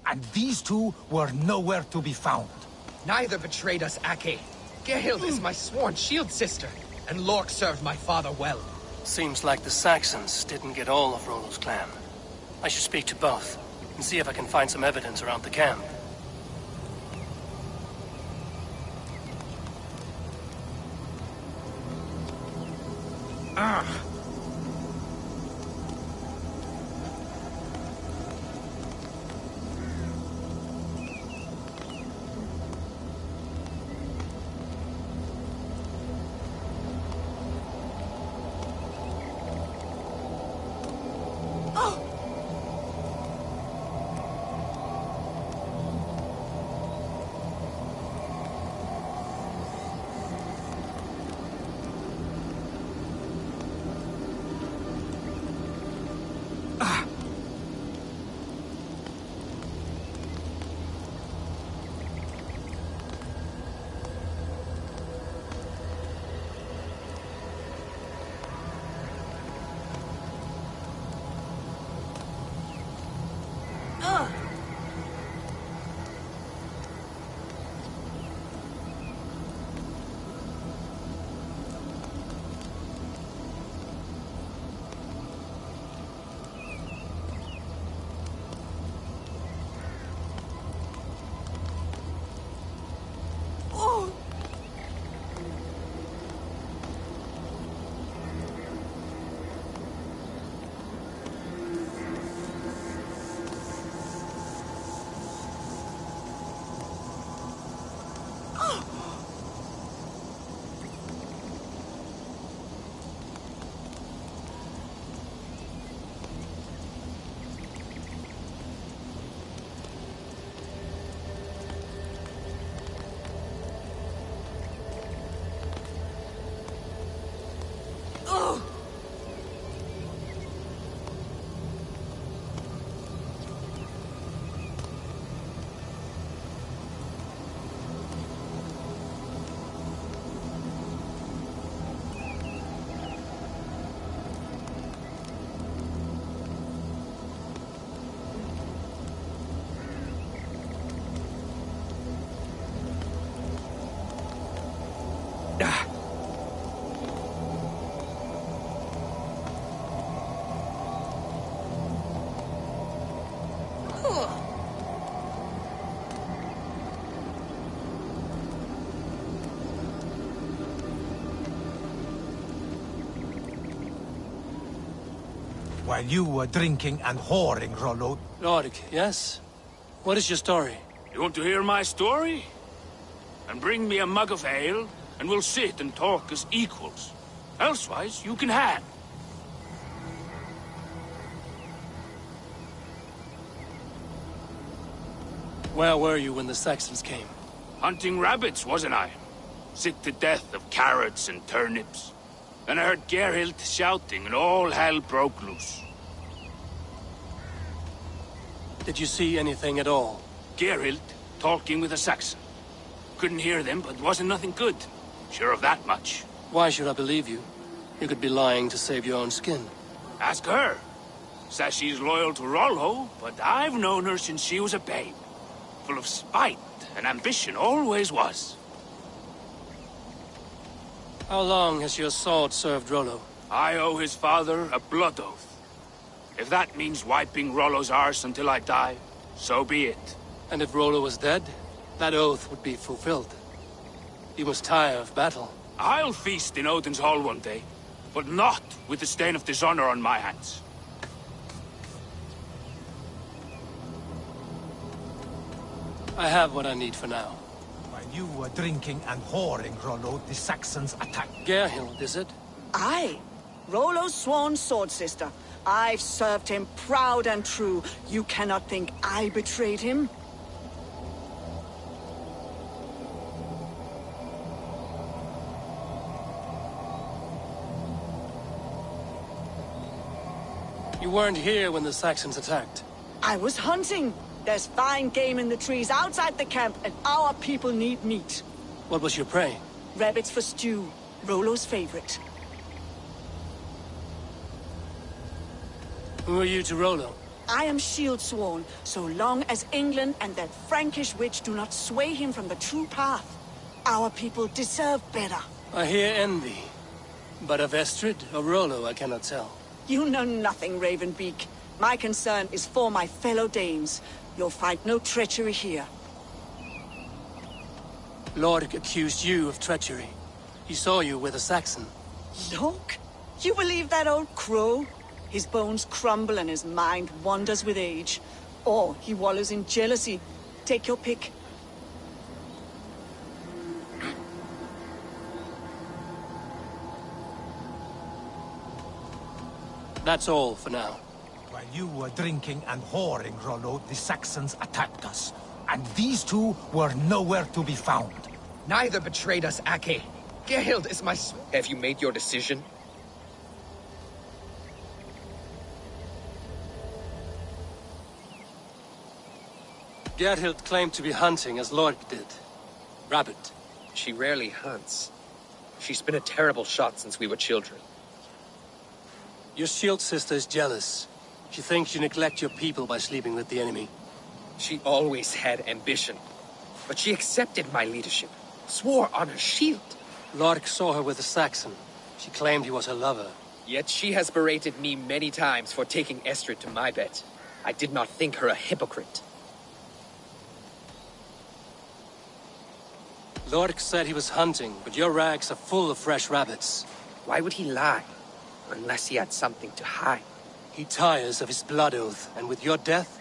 and these two were nowhere to be found. Neither betrayed us, Ake. Gehild is my sworn shield sister, and Lork served my father well. Seems like the Saxons didn't get all of Rollo's clan. I should speak to both, and see if I can find some evidence around the camp. While you were drinking and whoring, Rollo. Rorik, yes? What is your story? You want to hear my story? And bring me a mug of ale, and we'll sit and talk as equals. Elsewise, you can hang. Where were you when the Saxons came? Hunting rabbits, wasn't I? Sick to death of carrots and turnips. And I heard Gehild shouting, and all hell broke loose. Did you see anything at all? Gehild talking with a Saxon. Couldn't hear them, but wasn't nothing good. Sure of that much. Why should I believe you? You could be lying to save your own skin. Ask her. Says she's loyal to Rollo, but I've known her since she was a babe. Full of spite and ambition, always was. How long has your sword served Rollo? I owe his father a blood oath. If that means wiping Rollo's arse until I die, so be it. And if Rollo was dead, that oath would be fulfilled. He was tired of battle. I'll feast in Odin's hall one day, but not with the stain of dishonor on my hands. I have what I need for now. While you were drinking and whoring, Rollo, the Saxons attacked. Gehild, is it? Aye. Rollo's sworn sword sister. I've served him proud and true. You cannot think I betrayed him? You weren't here when the Saxons attacked. I was hunting. There's fine game in the trees outside the camp, and our people need meat. What was your prey? Rabbits for stew. Rollo's favorite. Who are you to Rollo? I am shield sworn, so long as England and that Frankish witch do not sway him from the true path. Our people deserve better. I hear envy. But of Estrid or Rollo, I cannot tell. You know nothing, Ravenbeak. My concern is for my fellow Danes. You'll find no treachery here. Lork accused you of treachery. He saw you with a Saxon. Look, you believe that old crow? His bones crumble and his mind wanders with age. Or he wallows in jealousy. Take your pick. That's all for now. While you were drinking and whoring, Rollo, the Saxons attacked us. And these two were nowhere to be found. Neither betrayed us, Ake. Gerhild is my Have you made your decision? Gerhild claimed to be hunting as Lork did. Rabbit. She rarely hunts. She's been a terrible shot since we were children. Your shield sister is jealous. She thinks you neglect your people by sleeping with the enemy. She always had ambition. But she accepted my leadership. Swore on her shield. Lork saw her with a Saxon. She claimed he was her lover. Yet she has berated me many times for taking Estrid to my bed. I did not think her a hypocrite. Lork said he was hunting, but your rags are full of fresh rabbits. Why would he lie? Unless he had something to hide. He tires of his blood oath, and with your death,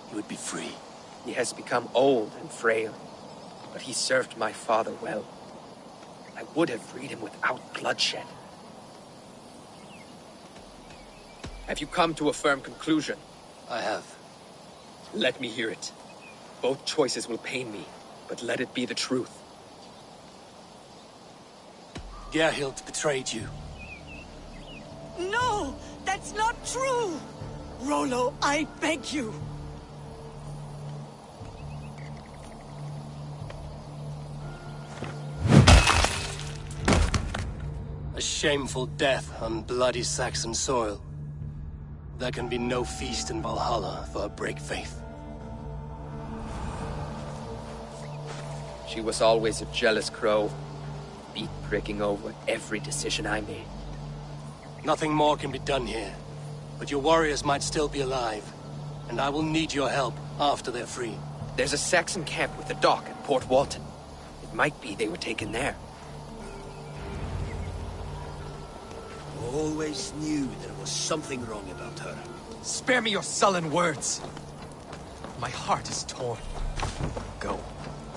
he would be free. He has become old and frail, but he served my father well. I would have freed him without bloodshed. Have you come to a firm conclusion? I have. Let me hear it. Both choices will pain me, but let it be the truth. Gerhild betrayed you. No! That's not true! Rollo, I beg you! A shameful death on bloody Saxon soil. There can be no feast in Valhalla for a break faith. She was always a jealous crow, beat pricking over every decision I made. Nothing more can be done here, but your warriors might still be alive, and I will need your help after they're free. There's a Saxon camp with a dock at Port Walton. It might be they were taken there. Always knew there was something wrong about her. Spare me your sullen words. My heart is torn. Go.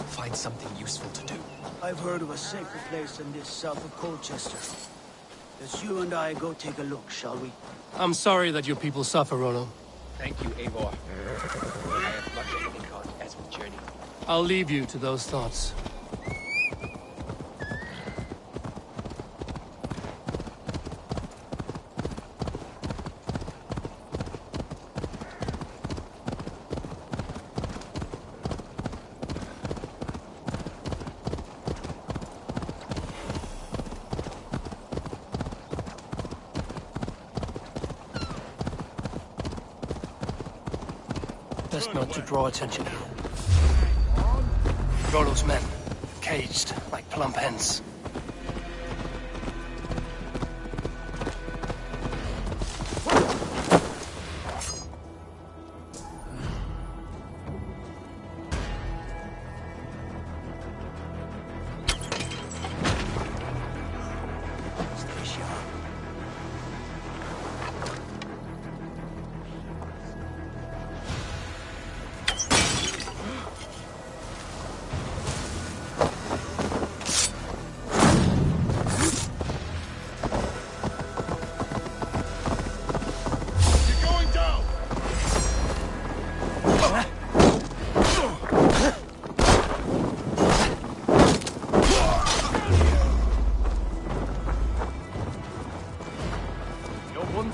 Find something useful to do. I've heard of a safer place than this south of Colchester. Let's you and I go take a look, shall we? I'm sorry that your people suffer, Rollo. Thank you, Eivor. I have much to think on as we journey. I'll leave you to those thoughts. Best not to draw attention. Rollo's men, caged like plump hens.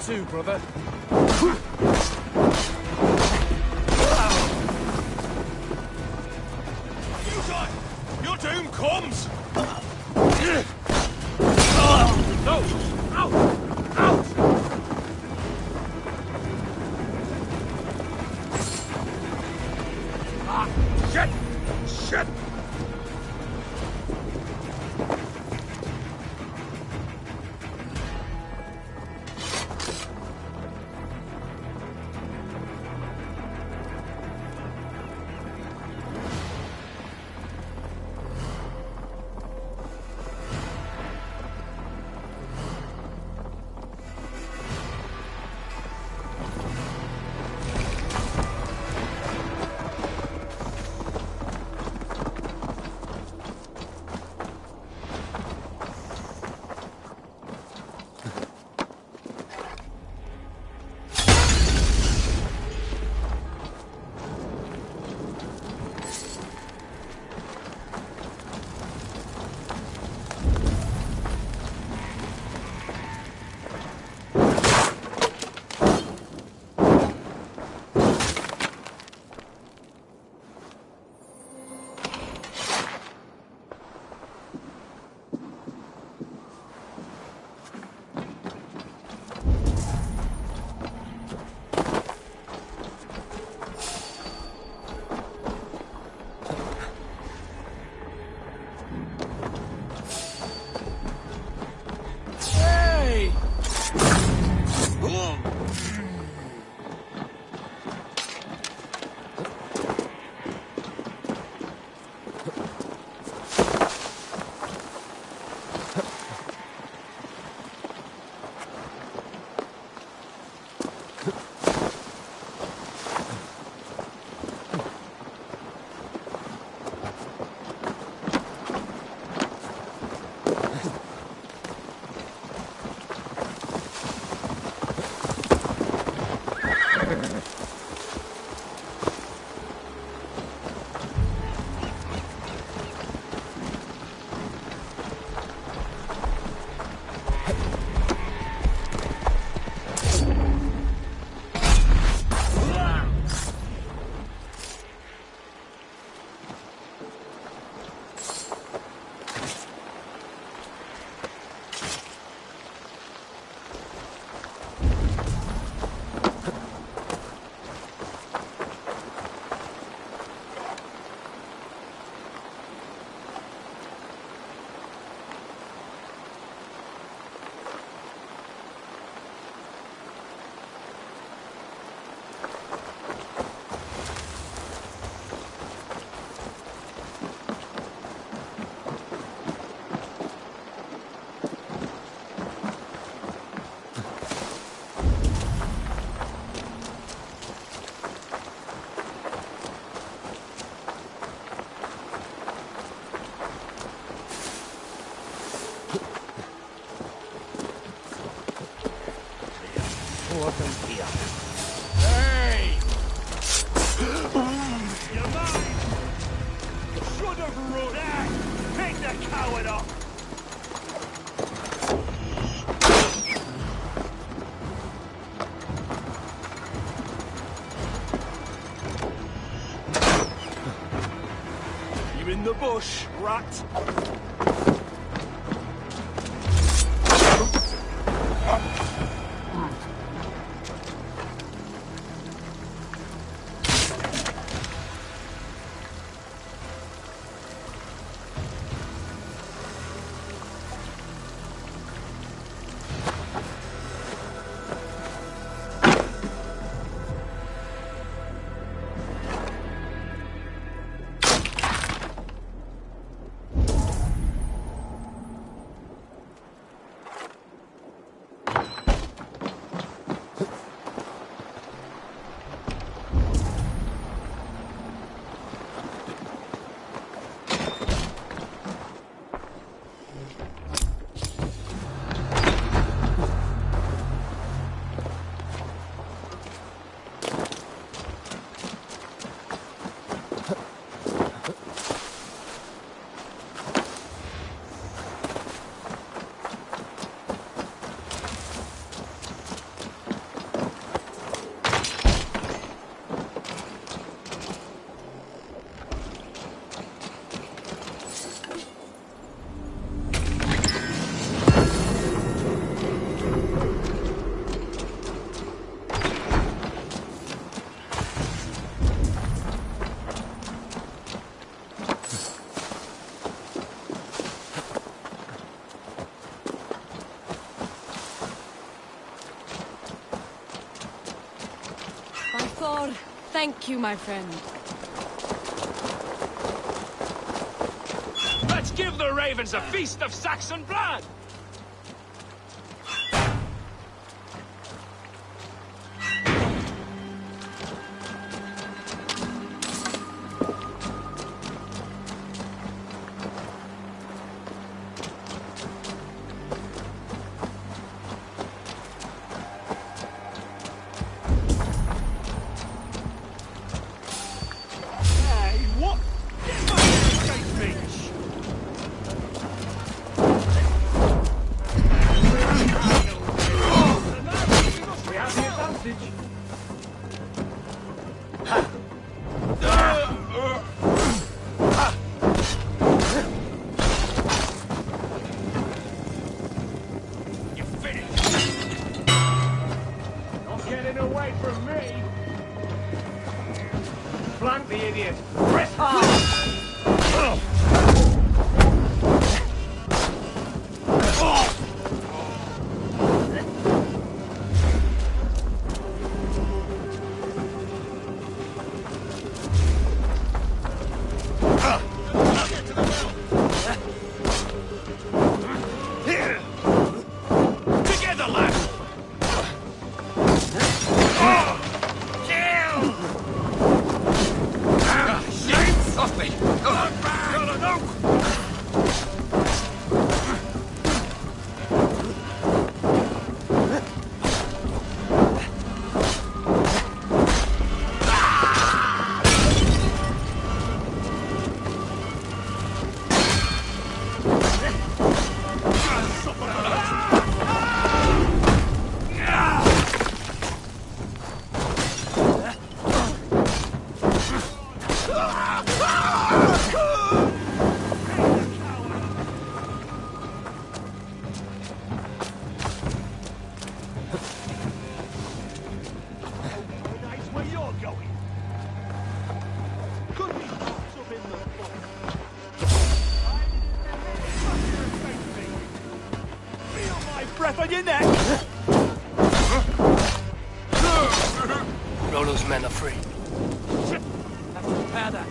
Too, brother. Your doom comes! No! Out! Out! important here. Hey! You're mine! Should have run! There! Pick the coward up! You in the bush, rat? Thank you, my friend. Let's give the ravens a feast of Saxon blood! Flank the idiot! Press hard! Together, lads! Off me! Breath on your neck! Rollo's men are free. Let's repair that.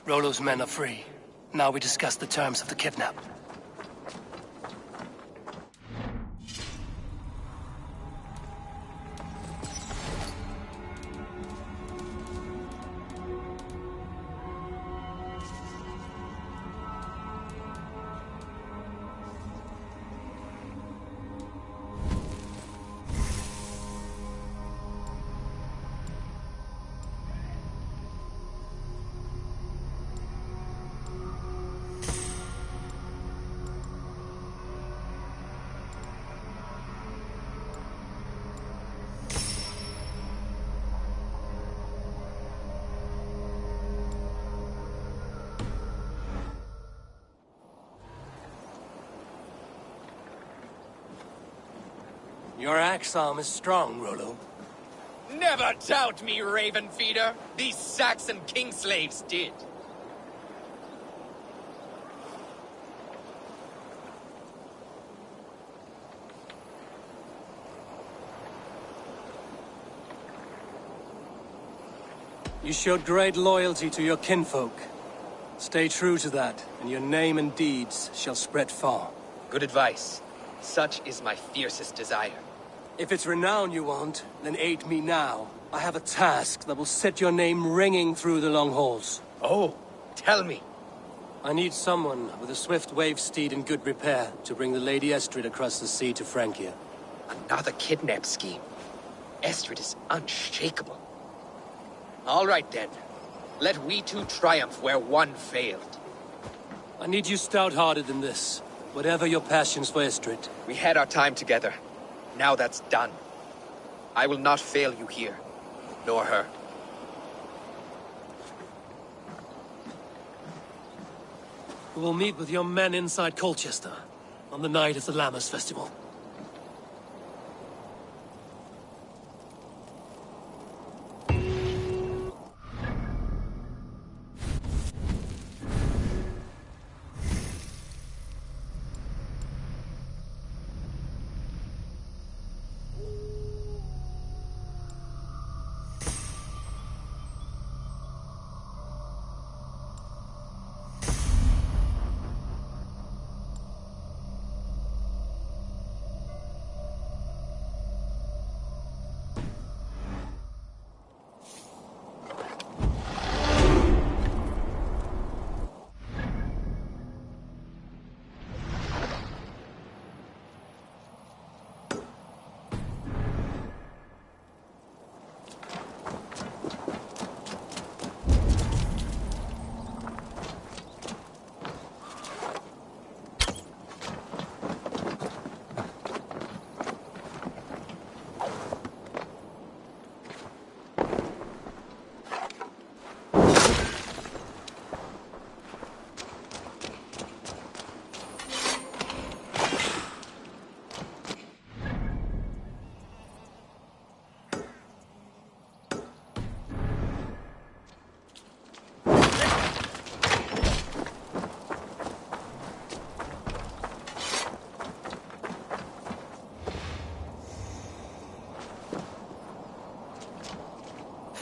Rollo's men are free. Now we discuss the terms of the kidnap. Your axe arm is strong, Rollo. Never doubt me, Raven Feeder. These Saxon king slaves did. You showed great loyalty to your kinfolk. Stay true to that, and your name and deeds shall spread far. Good advice. Such is my fiercest desire. If it's renown you want, then aid me now. I have a task that will set your name ringing through the long halls. Oh, tell me. I need someone with a swift wave steed in good repair to bring the Lady Estrid across the sea to Francia. Another kidnap scheme. Estrid is unshakable. All right then. Let we two triumph where one failed. I need you stout-hearted in this, whatever your passions for Estrid. We had our time together. Now that's done. I will not fail you here, nor her. We'll meet with your men inside Colchester on the night of the Lammas Festival.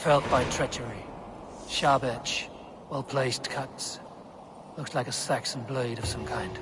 Felt by treachery. Sharp edge. Well-placed cuts. Looks like a Saxon blade of some kind.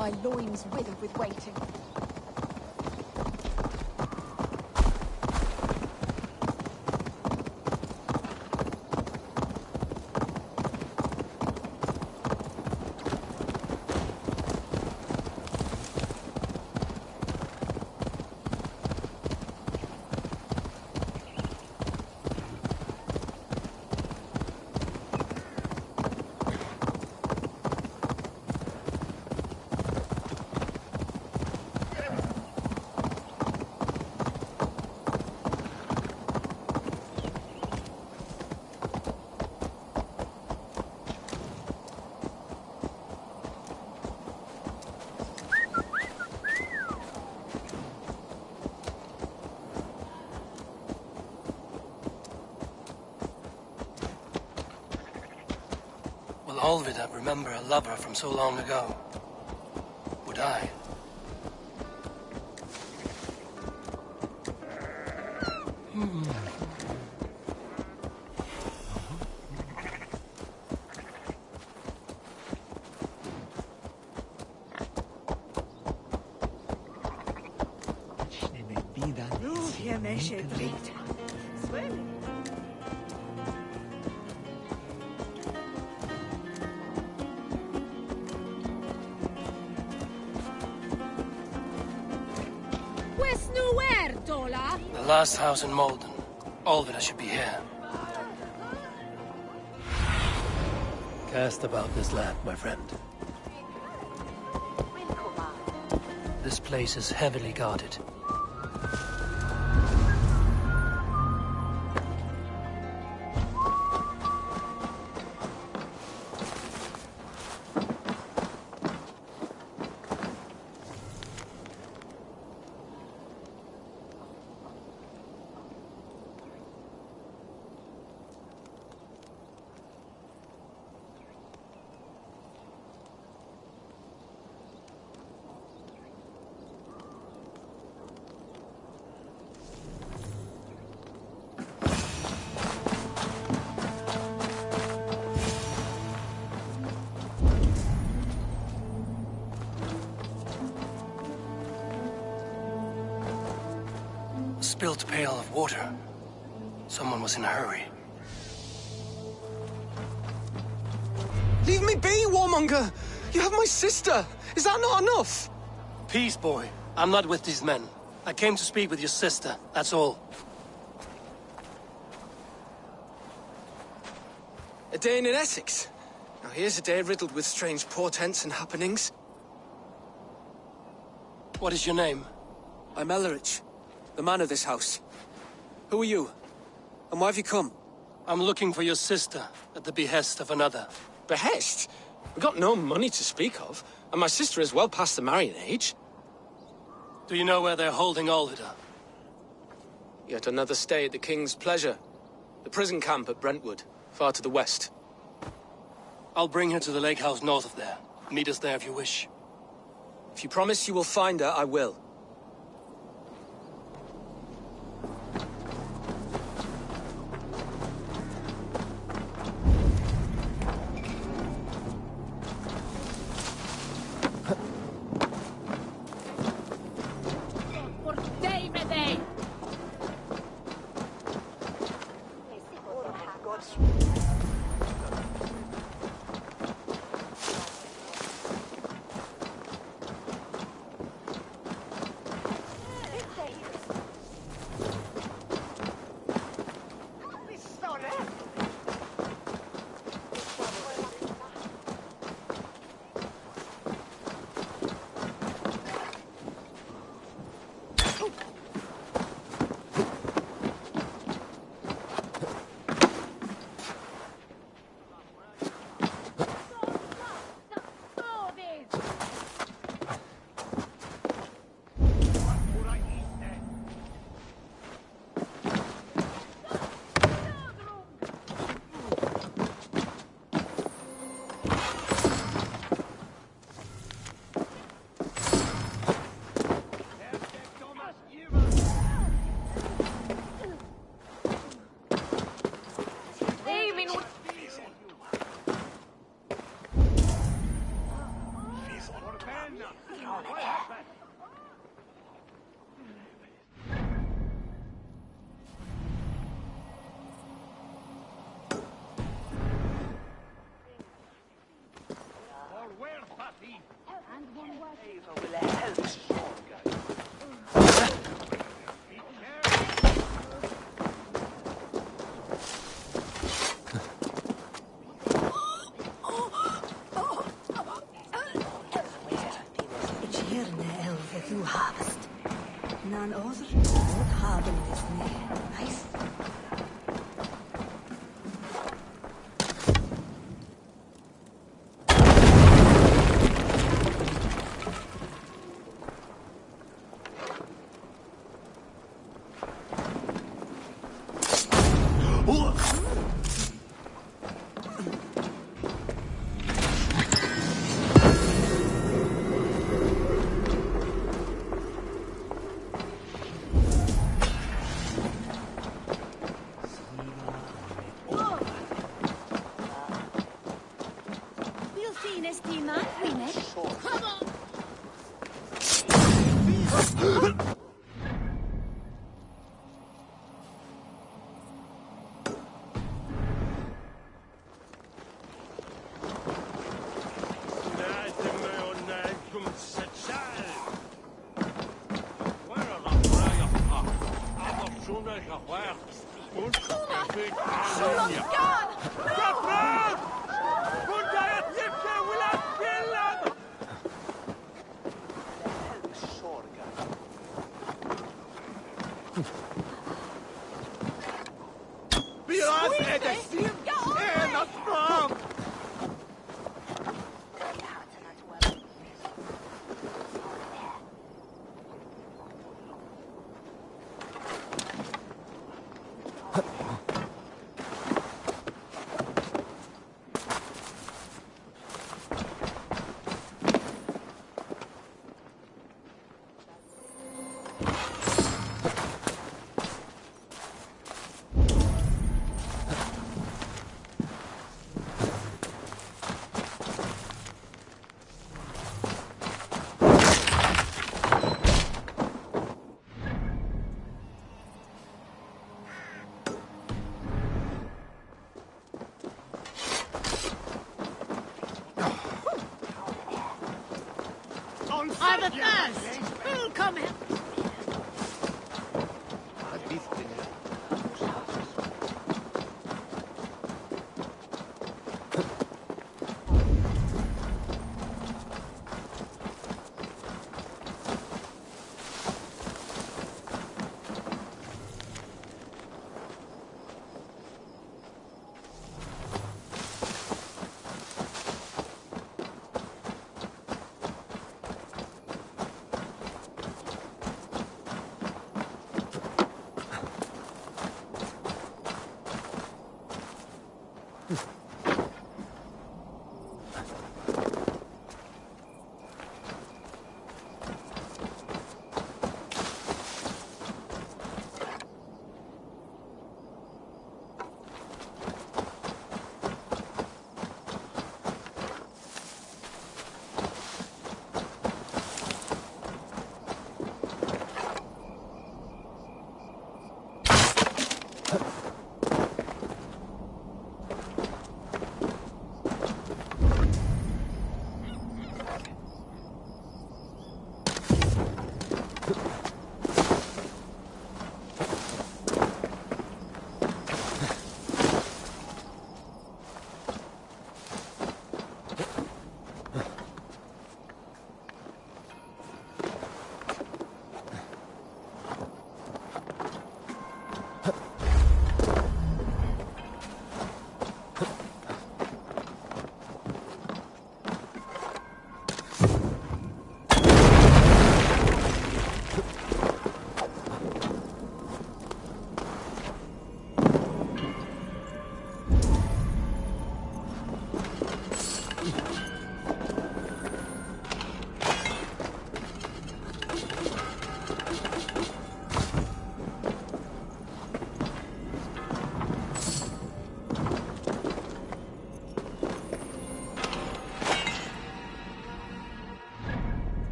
my loins wither with waiting. Will Olvida remember a lover from so long ago? Would I? The last house in Malden. Olvida should be here. Cast about this land, my friend. This place is heavily guarded. Spilt pail of water. Someone was in a hurry. Leave me be, warmonger! You have my sister! Is that not enough? Peace, boy. I'm not with these men. I came to speak with your sister, that's all. A day in Essex. Now here's a day riddled with strange portents and happenings. What is your name? I'm Ellerich, the man of this house. Who are you? And why have you come? I'm looking for your sister at the behest of another. Behest? We've got no money to speak of, and my sister is well past the marrying age. Do you know where they're holding Olvida? Yet another stay at the King's pleasure. The prison camp at Brentwood, far to the west. I'll bring her to the lake house north of there. Meet us there if you wish. If you promise you will find her, I will. Du hast. Nan other would haben this nice. I'm athirst! Who'll come help?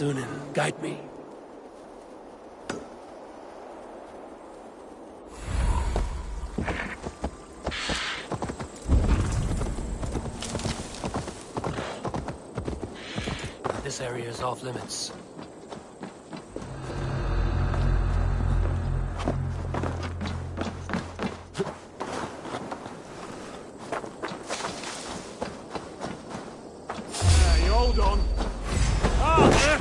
Thunin, guide me. This area is off limits. You hold on. Ah, there.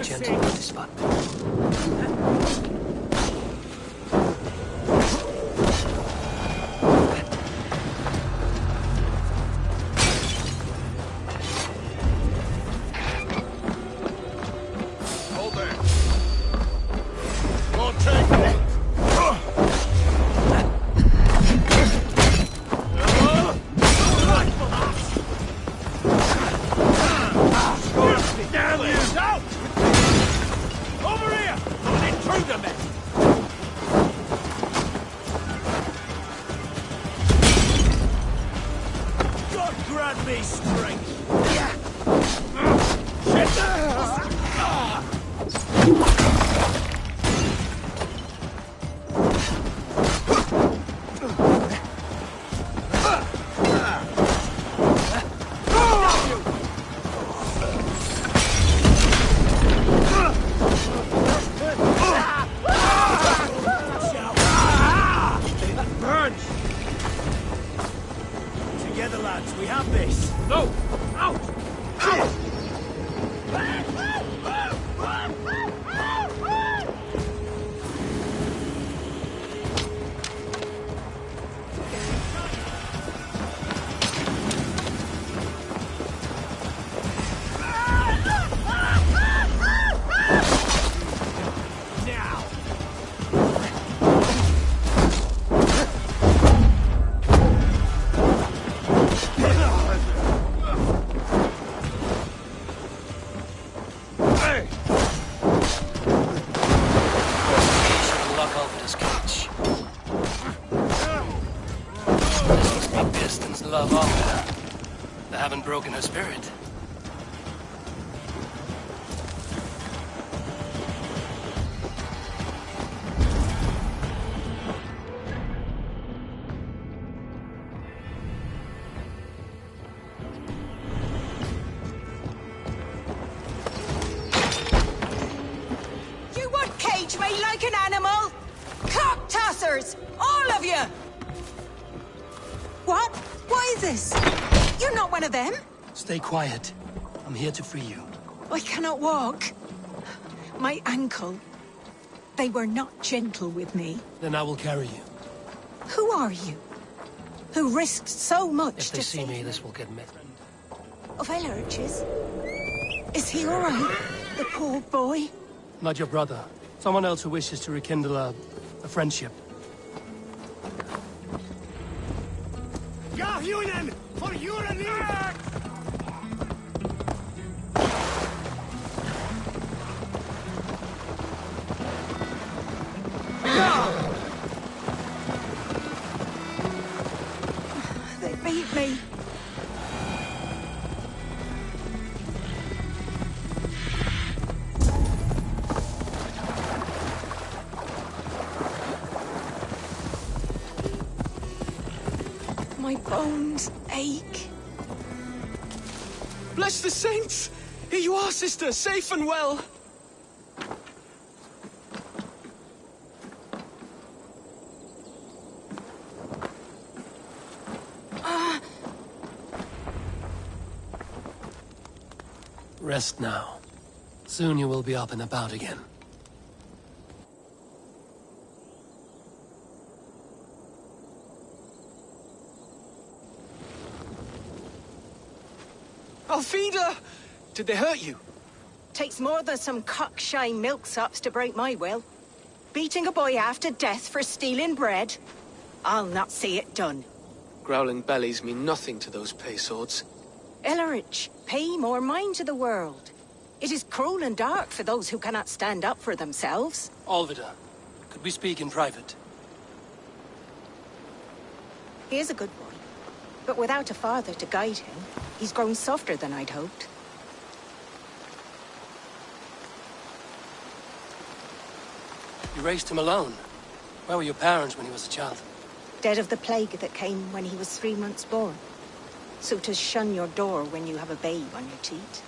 Gentle with this spot. Hold there. Don't take it. Damn you! Out! Over here! An intruder, man! God grant me strength! Together, lads, we have this. Go! Out! Out! Now! Lock over this cage. This must be Piston's love armor. They haven't broken her spirit. You would cage me like an animal? Cock tossers! All of you! What? Why this? You're not one of them? Stay quiet. I'm here to free you. I cannot walk. My ankle. They were not gentle with me. Then I will carry you. Who are you? Who risked so much If they to see save me, this will get met. of our lurches? Is he all right? The poor boy? Not your brother. Someone else who wishes to rekindle a friendship. Yahunen! For Uranin! They beat me. My bones ache. Bless the saints! Here you are, sister, safe and well. Rest now. Soon you will be up and about again. Alfida! Did they hurt you? Takes more than some cockshy milksops to break my will. Beating a boy half to death for stealing bread? I'll not see it done. Growling bellies mean nothing to those pay swords. Ellerich, pay more mind to the world. It is cruel and dark for those who cannot stand up for themselves. Olvida, could we speak in private? He is a good boy, but without a father to guide him, he's grown softer than I'd hoped. You raised him alone. Where were your parents when he was a child? Dead of the plague that came when he was 3 months born. So to shun your door when you have a babe on your teat.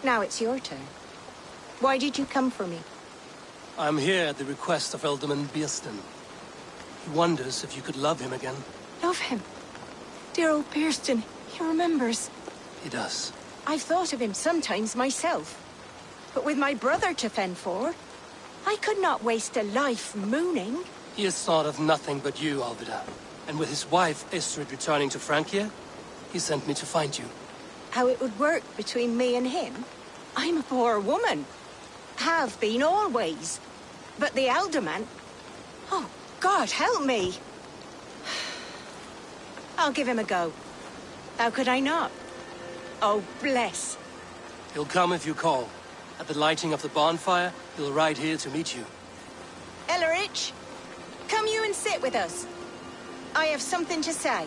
Now it's your turn. Why did you come for me? I'm here at the request of Alderman Biersten. He wonders if you could love him again. Love him? Dear old Biersten, he remembers. He does. I've thought of him sometimes myself. But with my brother to fend for, I could not waste a life mooning. He has thought of nothing but you, Alvida. And with his wife, Estrid, returning to Francia, he sent me to find you. How it would work between me and him? I'm a poor woman. Have been always. But the alderman... Oh, God, help me! I'll give him a go. How could I not? Oh, bless. He'll come if you call. At the lighting of the bonfire, he'll ride here to meet you. Ellerich, come you and sit with us. I have something to say.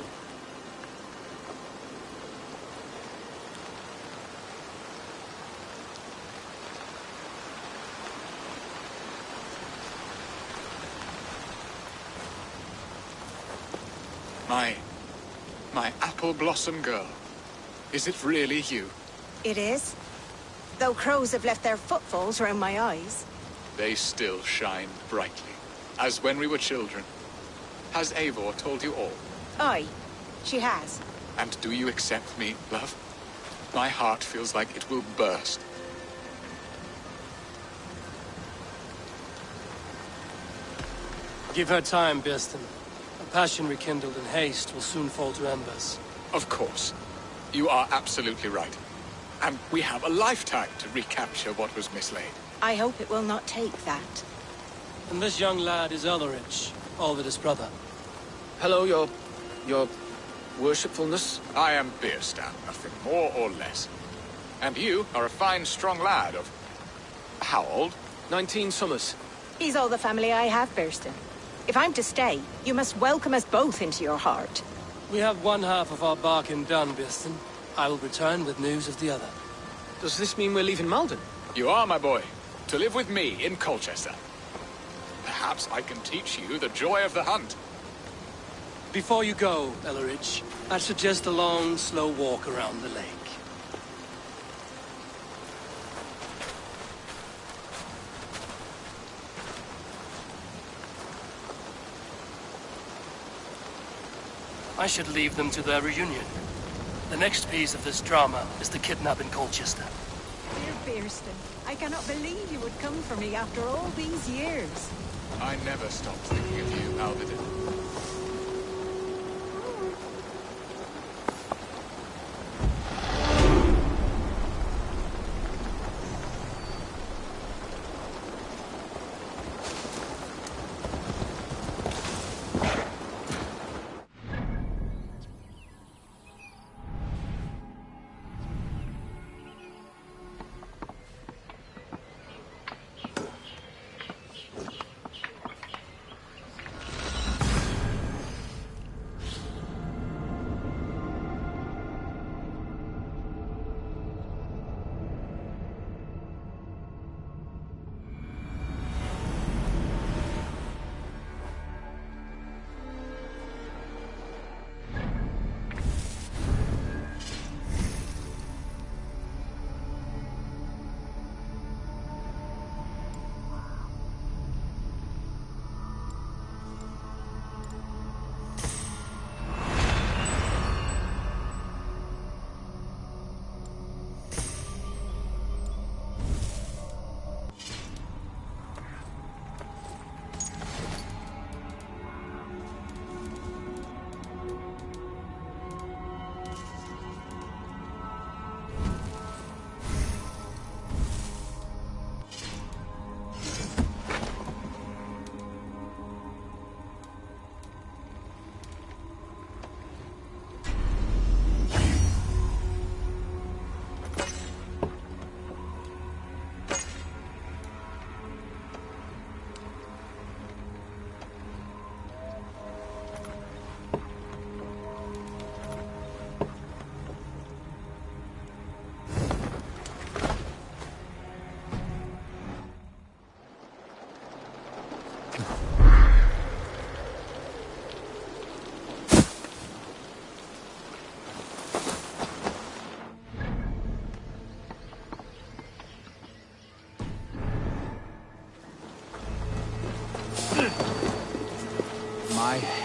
My apple blossom girl. Is it really you? It is. Though crows have left their footfalls around my eyes. They still shine brightly, as when we were children. Has Eivor told you all? Aye, she has. And do you accept me, love? My heart feels like it will burst. Give her time, Biersten. A passion rekindled in haste will soon fall to embers. Of course. You are absolutely right. And we have a lifetime to recapture what was mislaid. I hope it will not take that. And this young lad is Ellerich, Alvida's brother. Hello, your worshipfulness. I am Bierstan, nothing more or less. And you are a fine, strong lad of... how old? 19 summers. He's all the family I have, Bierstan. If I'm to stay, you must welcome us both into your heart. We have one half of our bargain done, Biersten. I will return with news of the other. Does this mean we're leaving Malden? You are, my boy. To live with me in Colchester. Perhaps I can teach you the joy of the hunt. Before you go, Ellerich, I'd suggest a long, slow walk around the lake. I should leave them to their reunion. The next piece of this drama is the kidnap in Colchester. Dear Bierstan, I cannot believe you would come for me after all these years. I never stopped thinking of you, Alvida.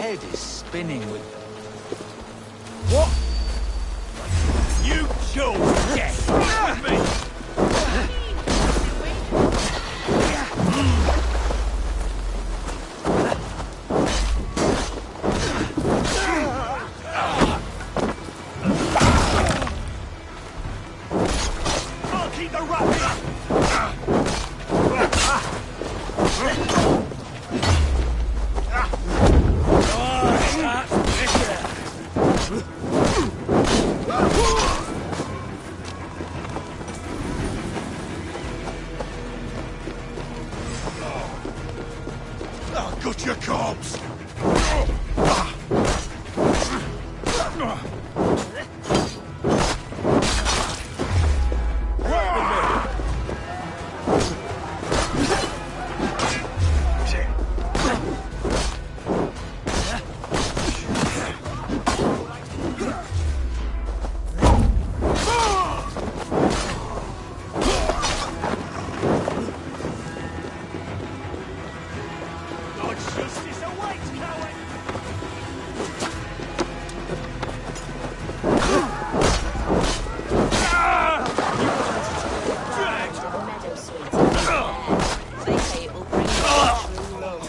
head is spinning with... What? You chose death with me! I'll keep the rabbit! I'll gut your corpse! Justice awaits, coward! They say it will bring you true love.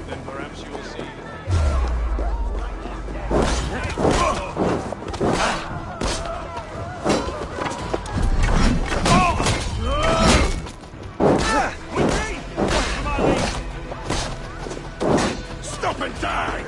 Then perhaps you will see. Stop and die!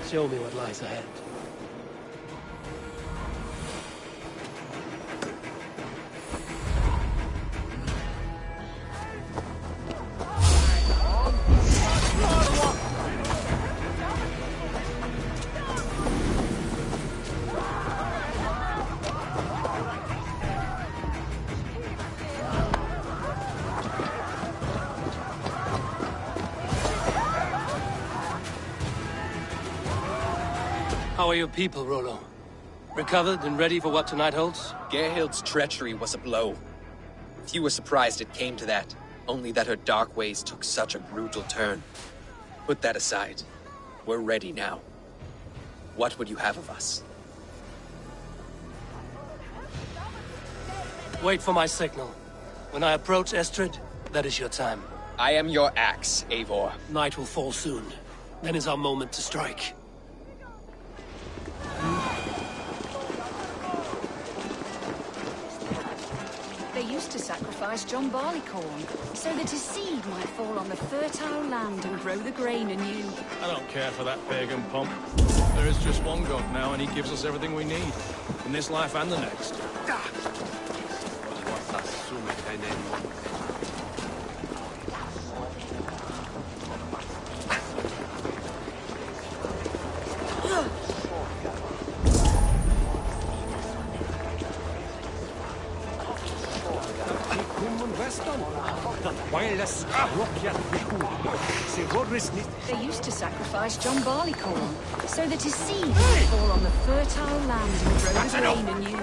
Show me what lies ahead. How are your people, Rollo? Recovered and ready for what tonight holds? Gerhild's treachery was a blow. Few were surprised it came to that, only that her dark ways took such a brutal turn. Put that aside. We're ready now. What would you have of us? Wait for my signal. When I approach Estrid, that is your time. I am your axe, Eivor. Night will fall soon. Then is our moment to strike. They used to sacrifice John Barleycorn, so that his seed might fall on the fertile land and grow the grain anew. I don't care for that pagan pomp. There is just one God now, and he gives us everything we need. In this life and the next. They used to sacrifice John Barleycorn, so that his seed would fall on the fertile land and grow the grain anew.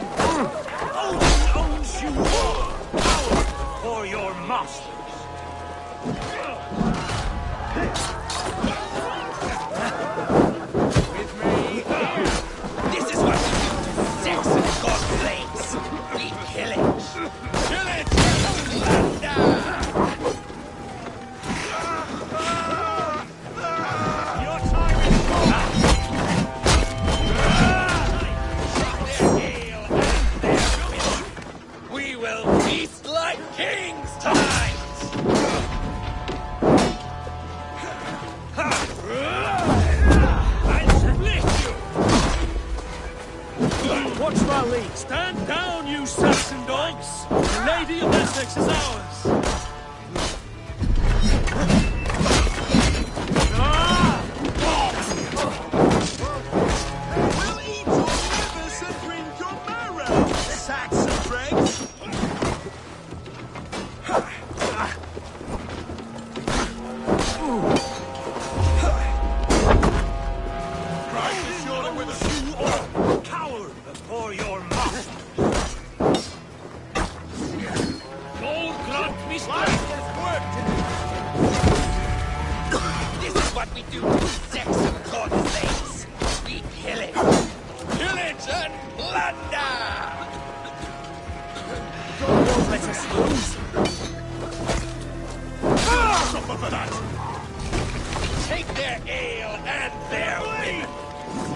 Owns you all! Power for your masters! This is what we do to Saxon god flames. We pillage. Pillage! Plunder! Your time is gone! We will feast like kings tonight! I'll split you! Watch my lead. Stand down, you Saxon dogs! The Lady of Essex is ours! We'll eat your livers and drink your marrow, Saxon dregs! Christ is surely with us, you all! Cower before your master! Gold grant me strength! This is what we do to Saxon god flames. We pillage. Pillage and plunder! God won't let us lose. Suffer for that! Take their ale and their wine.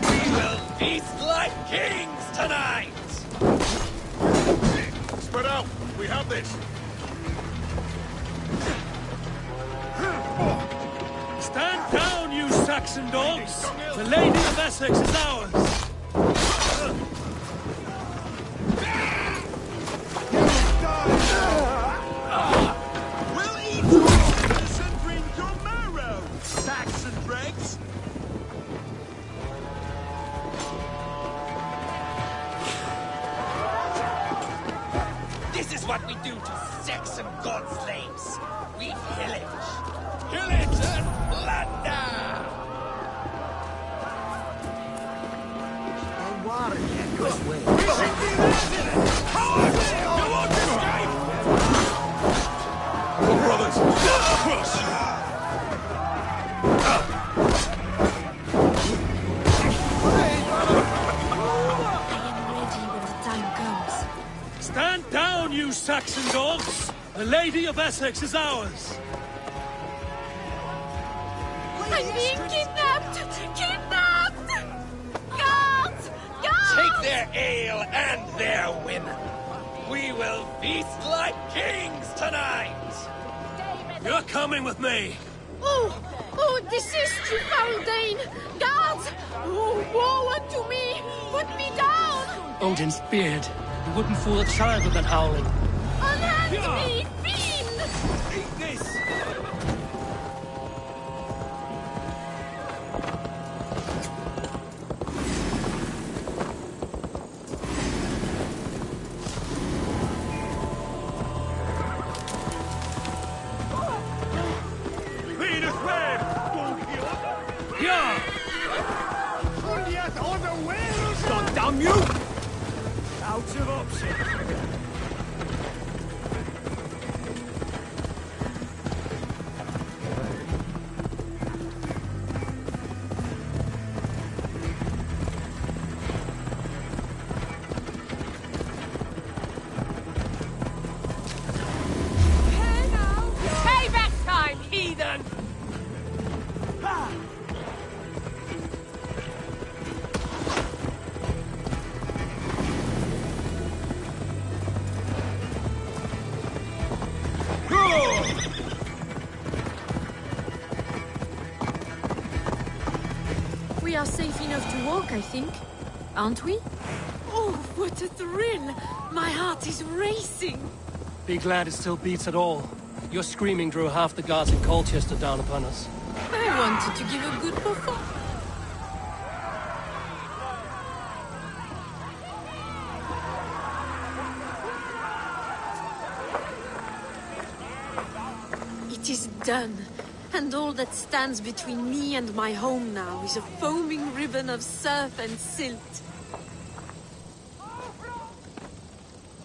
We will feast like kings tonight! Spread out! We have this! Stand down, you Saxon dogs! The Lady of Essex is ours! We'll eat your livers and drink your marrow, Saxon dregs! This is what we do to Saxon god slaves. We pillage. Pillage and plunder! You won't escape! Oh, brothers! Crush! Stand down, you Saxon dogs! The Lady of Essex is ours! I'm being kidnapped! Kidnapped! Guards! Guards! Take their ale and their women. We will feast like kings tonight! You're coming with me! Oh, desist, you foul Dane! Guards! Oh, woe unto me! Put me down! Odin's beard. He wouldn't fool a child with that howling. Unhand me, fiend! Eat this! Venus red! Yeah! God damn you! Out of option. Payback time, heathen! We are safe enough to walk, I think. Aren't we? Oh, what a thrill! My heart is racing! Be glad it still beats at all. Your screaming drew half the guards in Colchester down upon us. I wanted to give a good performance. is done. And all that stands between me and my home now is a foaming ribbon of surf and silt.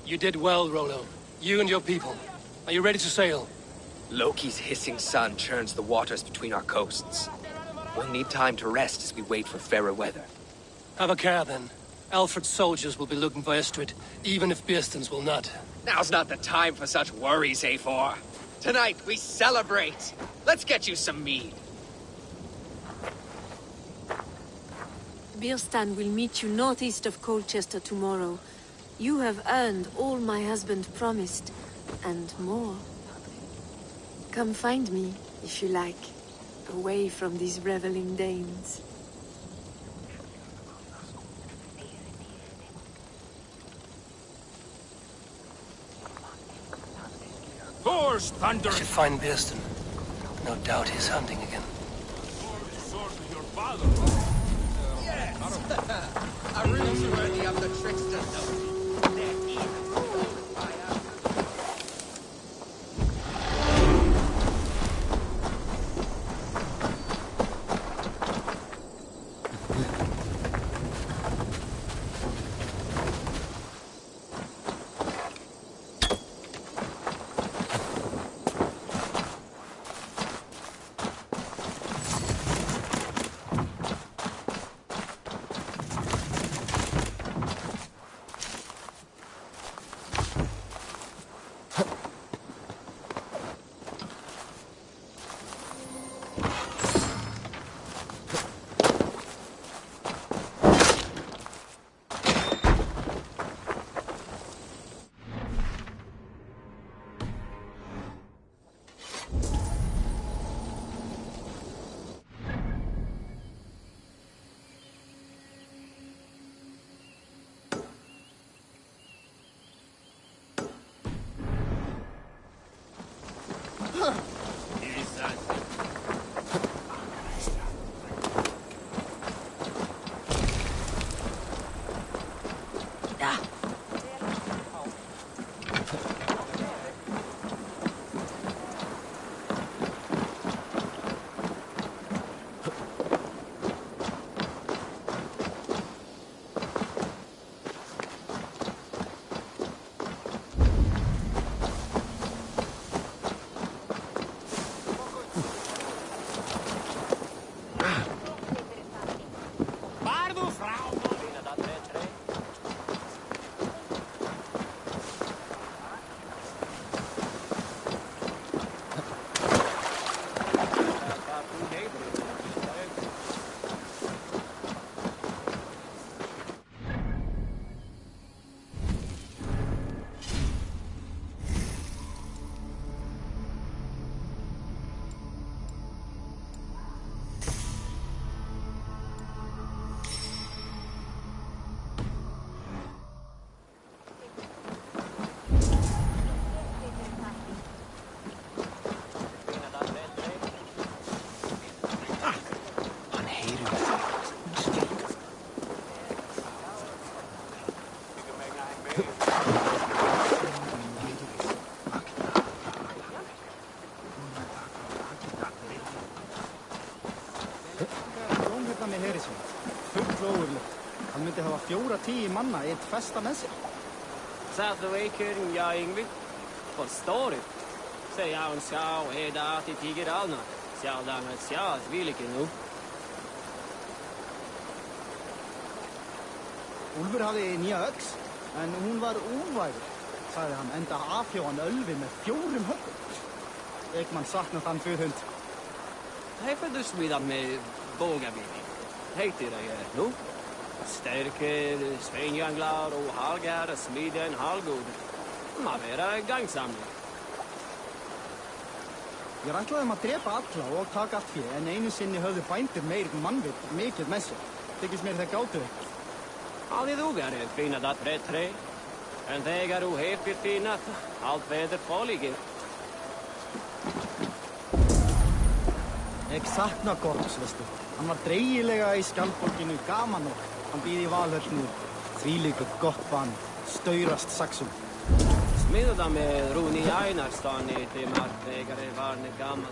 You did well, Rollo. You and your people. Are you ready to sail? Loki's hissing sun churns the waters between our coasts. We'll need time to rest as we wait for fairer weather. Have a care, then. Alfred's soldiers will be looking for Estrid, even if Bearstons will not. Now's not the time for such worries, A4. Tonight, we celebrate. Let's get you some mead. Birstan will meet you northeast of Colchester tomorrow. You have earned all my husband promised, and more. Come find me, if you like, away from these reveling Danes. Thor's thunder! We should find Bearston. No doubt he's hunting again. Yes! A ruse worthy of the trickster note. Hann myndi hafa 4-10 manna í eitt festa með sér. Satterviken, jag Ingrid. Förstår du? Säger han ska och heda att det tiger alna. Själdan att jag vill inte nu. Úlfur hafði nýja öx, en hún var úrvæður, sagði hann, enda afhjóðan ölvi með 4 höggum. Ekman saknar þann förhund. Hej för du svidan med bågabilning. Heter det nu? Stärker, svänganglar och halgar, smiden halgod. Man vera gangsamling. Ég ætlaði að drepa alla og taka allt fyrir, en einu sinni höfðu bændur meir mannvit mikið með sér. Þykist mér það gátu ekki. Aldrig dugare finna dat rätt trä. En vägar och hepigt finnat, allt väder farligger. Ég sakna Gorms, veistu. Hann var dreigilega í skjaldborginu gaman og hann býði í Valhöllnu. Þvílíkur gott bann, staurast saxum. Mida med Roni Einarsson i det markägare var en gammal.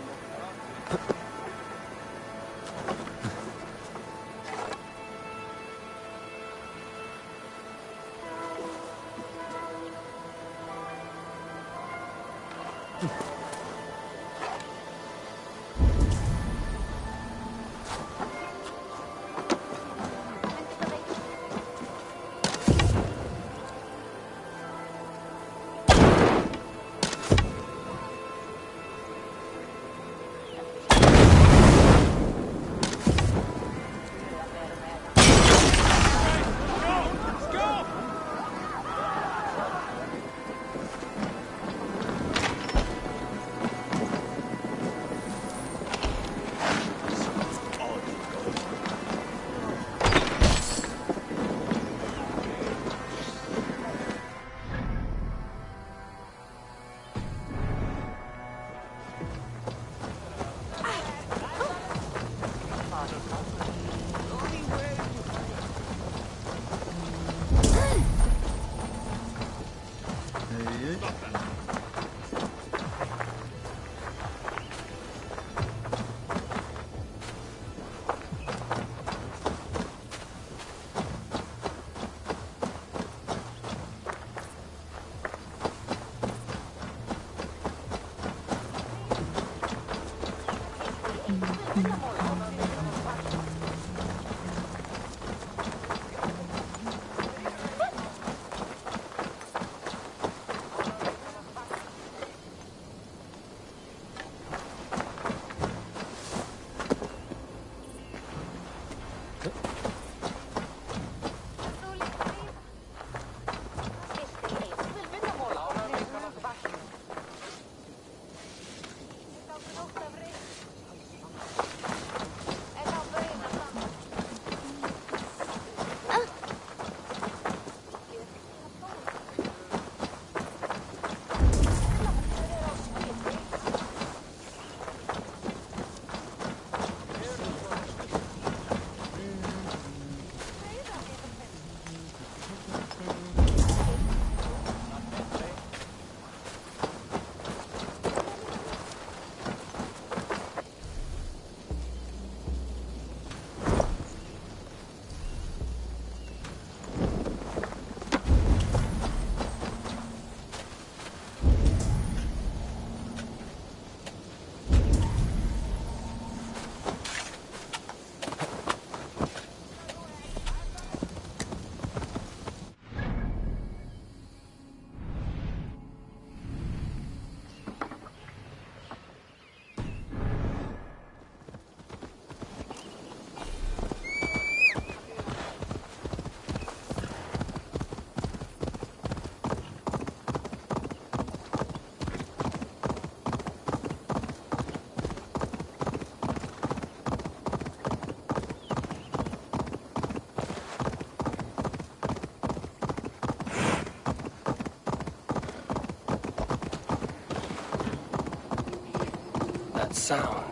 That sound.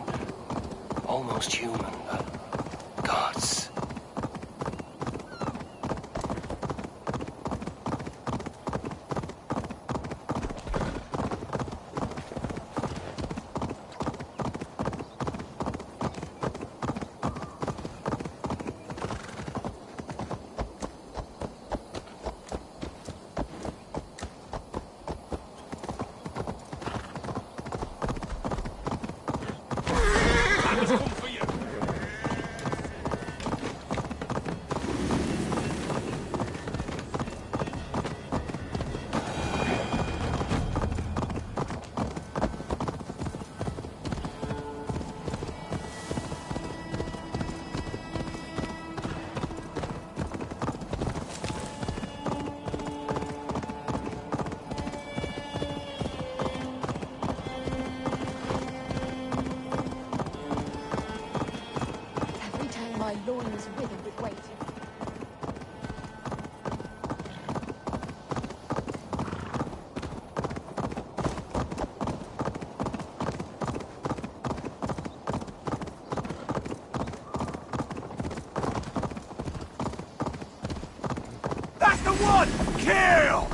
Almost human, but gods. My loins wither with waiting. That's the one! Kill!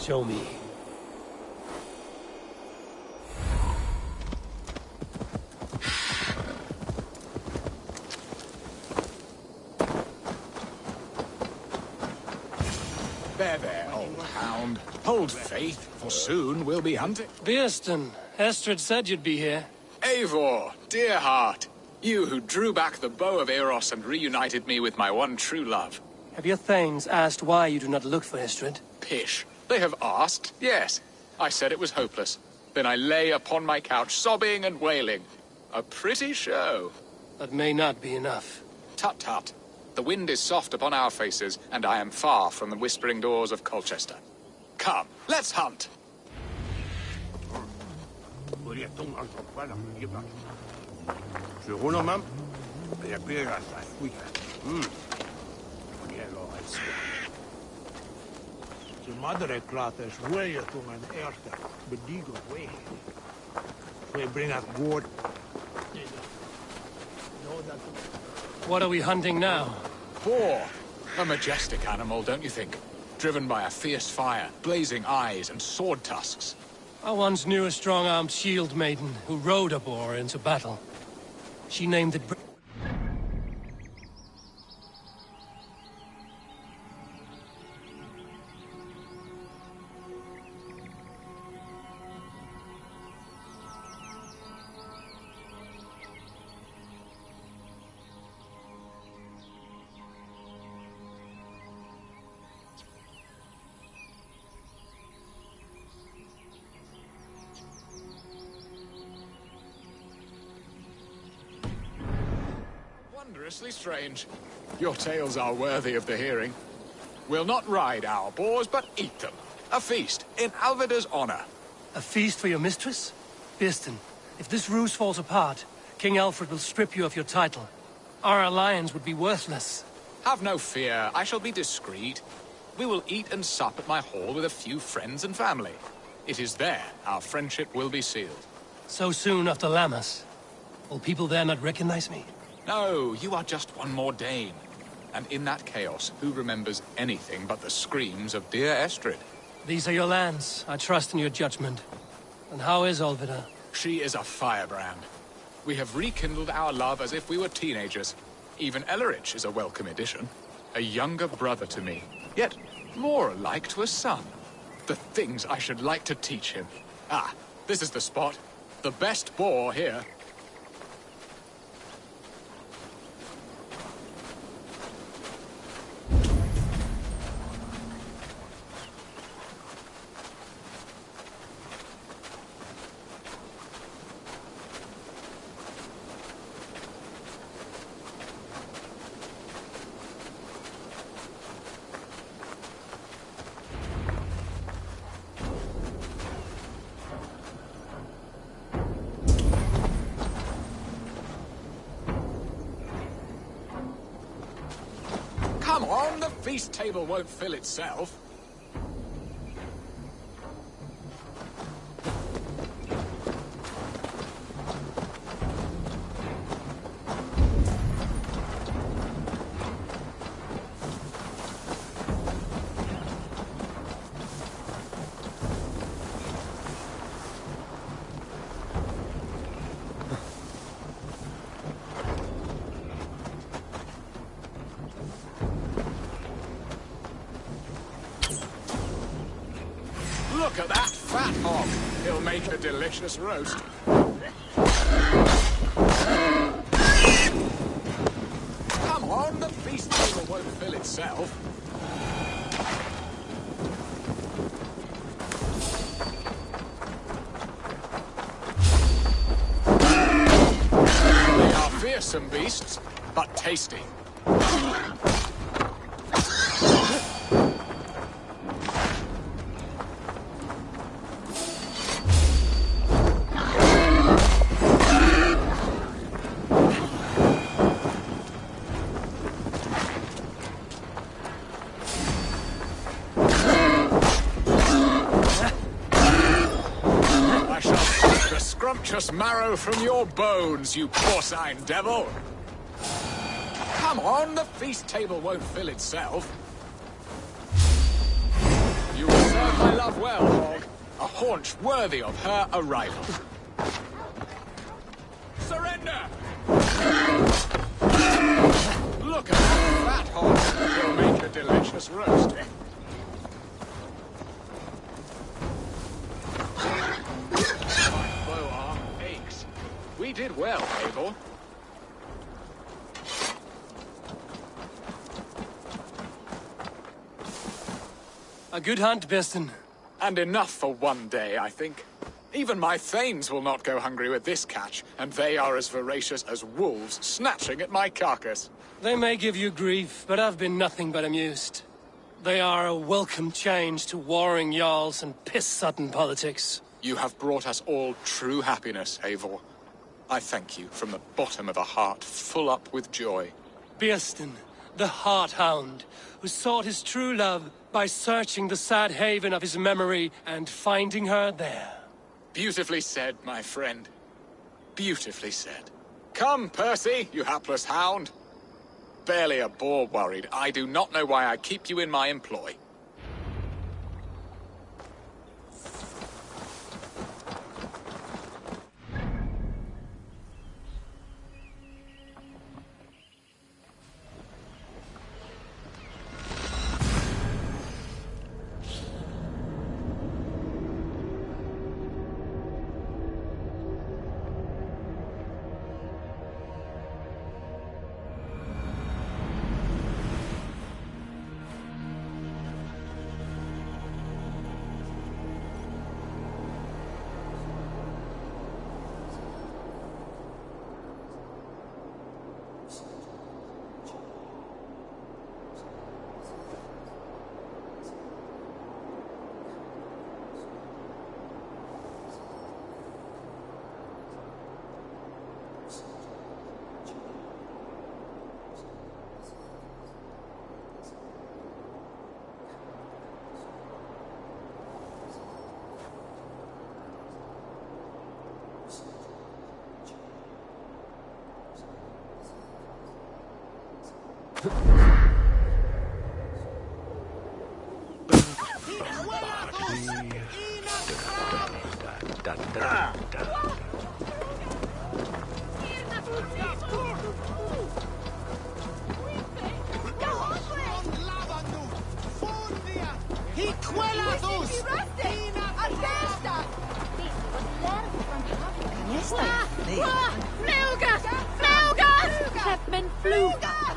Show me. There, old hound. Hold faith, for soon we'll be hunting. Birsten, Estrid said you'd be here. Eivor, dear heart. You who drew back the bow of Eros and reunited me with my one true love. Have your thanes asked why you do not look for Estrid? Pish. They have asked, yes. I said it was hopeless. Then I lay upon my couch, sobbing and wailing. A pretty show. That may not be enough. Tut tut. The wind is soft upon our faces, and I am far from the whispering doors of Colchester. Come, let's hunt! What are we hunting now? Boar. A majestic animal, don't you think? Driven by a fierce fire, blazing eyes, and sword tusks. I once knew a strong-armed shield maiden who rode a boar into battle. She named it... Wondrously strange. Your tales are worthy of the hearing. We'll not ride our boars, but eat them. A feast, in Alvida's honor. A feast for your mistress? Birsten, if this ruse falls apart, King Alfred will strip you of your title. Our alliance would be worthless. Have no fear, I shall be discreet. We will eat and sup at my hall with a few friends and family. It is there our friendship will be sealed. So soon after Lammas? Will people there not recognize me? No, you are just one more Dane. And in that chaos, who remembers anything but the screams of dear Estrid? These are your lands. I trust in your judgment. And how is Olvida? She is a firebrand. We have rekindled our love as if we were teenagers. Even Ellerich is a welcome addition. A younger brother to me, yet more alike to a son. The things I should like to teach him. Ah, this is the spot. The best boar here. Come on, the feast table won't fill itself. Look at that fat hog. He'll make a delicious roast. Come on, the feast table won't fill itself. They are fearsome beasts, but tasty. Scrumptious marrow from your bones, you porcine devil! Come on, the feast table won't fill itself. You will serve my love haunch worthy of her arrival. Surrender! Look at that haunch. It'll make a delicious roast. My bow arm aches. We did well, Eivor. A good hunt, Birston. And enough for one day, I think. Even my thanes will not go hungry with this catch, and they are as voracious as wolves snatching at my carcass. They may give you grief, but I've been nothing but amused. They are a welcome change to warring jarls and piss-sudden politics. You have brought us all true happiness, Eivor. I thank you from the bottom of a heart full up with joy. Birston, the Heart-Hound, who sought his true love by searching the sad haven of his memory and finding her there. Beautifully said, my friend. Beautifully said. Come, Percy, you hapless hound. Barely a boar worried. I do not know why I keep you in my employ.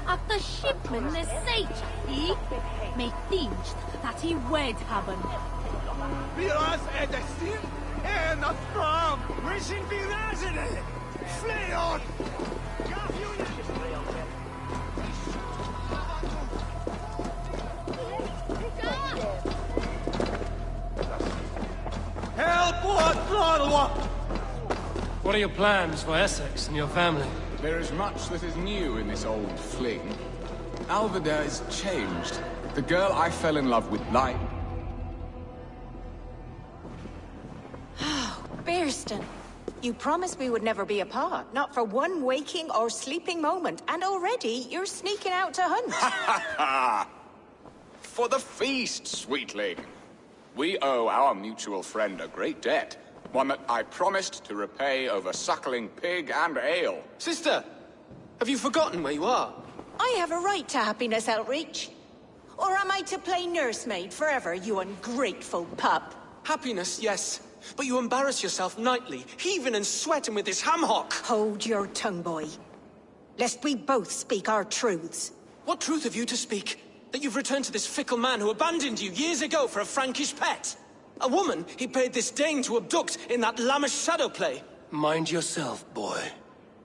After shipmen the sage, he may think that he wed haben. Biraz edesin en atram. Wishin birazine. Fleon. Help what? What are your plans for Essex and your family? There is much that is new in this old fling. Alvida is changed. The girl I fell in love with lied. Birston, you promised we would never be apart, not for one waking or sleeping moment, and already you're sneaking out to hunt. Ha! For the feast, sweetling. We owe our mutual friend a great debt. One that I promised to repay over suckling pig and ale. Sister, have you forgotten where you are? I have a right to happiness, Outreach. Or am I to play nursemaid forever, you ungrateful pup? Happiness, yes. But you embarrass yourself nightly, heaving and sweating with this ham-hock. Hold your tongue, boy. Lest we both speak our truths. What truth have you to speak? That you've returned to this fickle man who abandoned you years ago for a Frankish pet? A woman he paid this Dane to abduct in that lammish shadow play? Mind yourself, boy.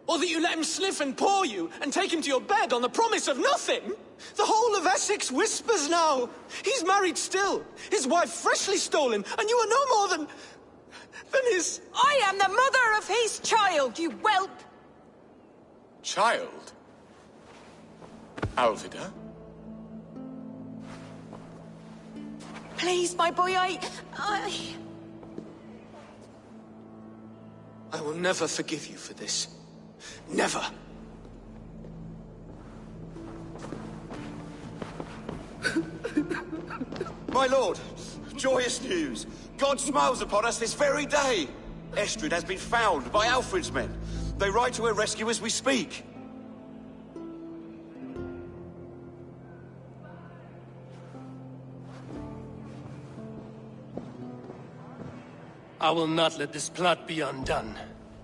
Or that you let him sniff and paw you, and take him to your bed on the promise of nothing? The whole of Essex whispers now. He's married still, his wife freshly stolen, and you are no more than his... I am the mother of his child, you whelp! Child? Alvida? Please, my boy, I will never forgive you for this. Never. My lord, Joyous news! God smiles upon us this very day! Estrid has been found by Alfred's men. They ride to her rescue as we speak. I will not let this plot be undone.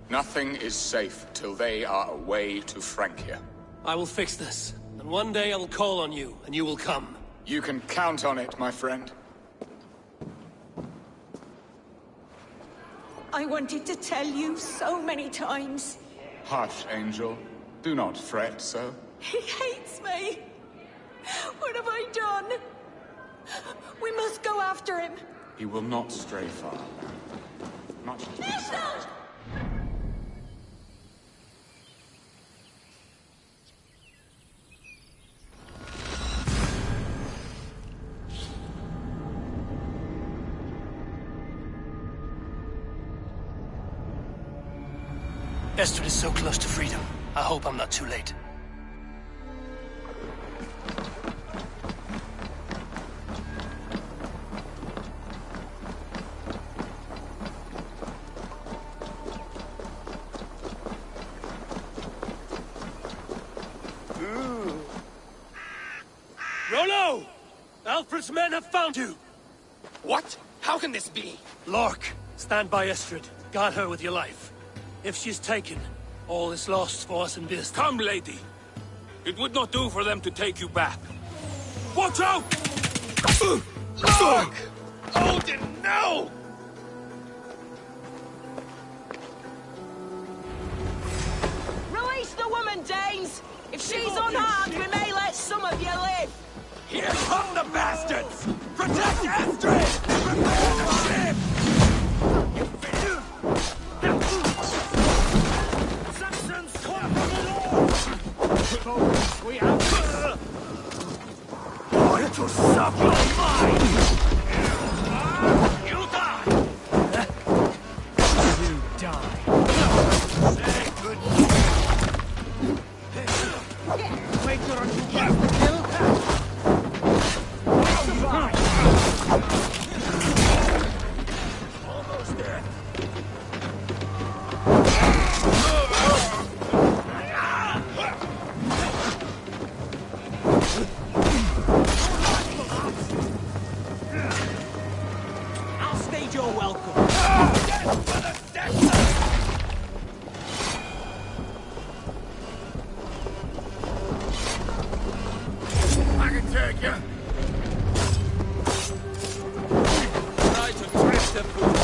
Nothing is safe till they are away to Francia. I will fix this, and one day I will call on you, and you will come. You can count on it, my friend. I wanted to tell you so many times. Hush, Angel. Do not fret so. He hates me. What have I done? We must go after him. He will not stray far. Much as we say. Estrid is so close to freedom. I hope I'm not too late. Rollo! Alfred's men have found you! What? How can this be? Lork, stand by Estrid. Guard her with your life. If she's taken, all is lost for us in Birst. Come, lady. It would not do for them to take you back. Watch out! Look! Odin, no! Release the woman, Danes! If she's unharmed, we may let some of you live! Here come the bastards! Protect Estrid! Prepare the ship! Saxons come from the north! We have going to suck your mind! You die! You die. Say goodbye. Wait for us to get the kill. Almost dead. I'll stage your welcome. I can take you. Try to twist the food.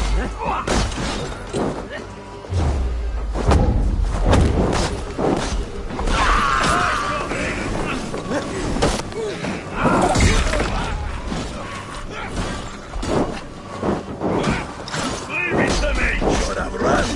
Leave it to me. Should have run.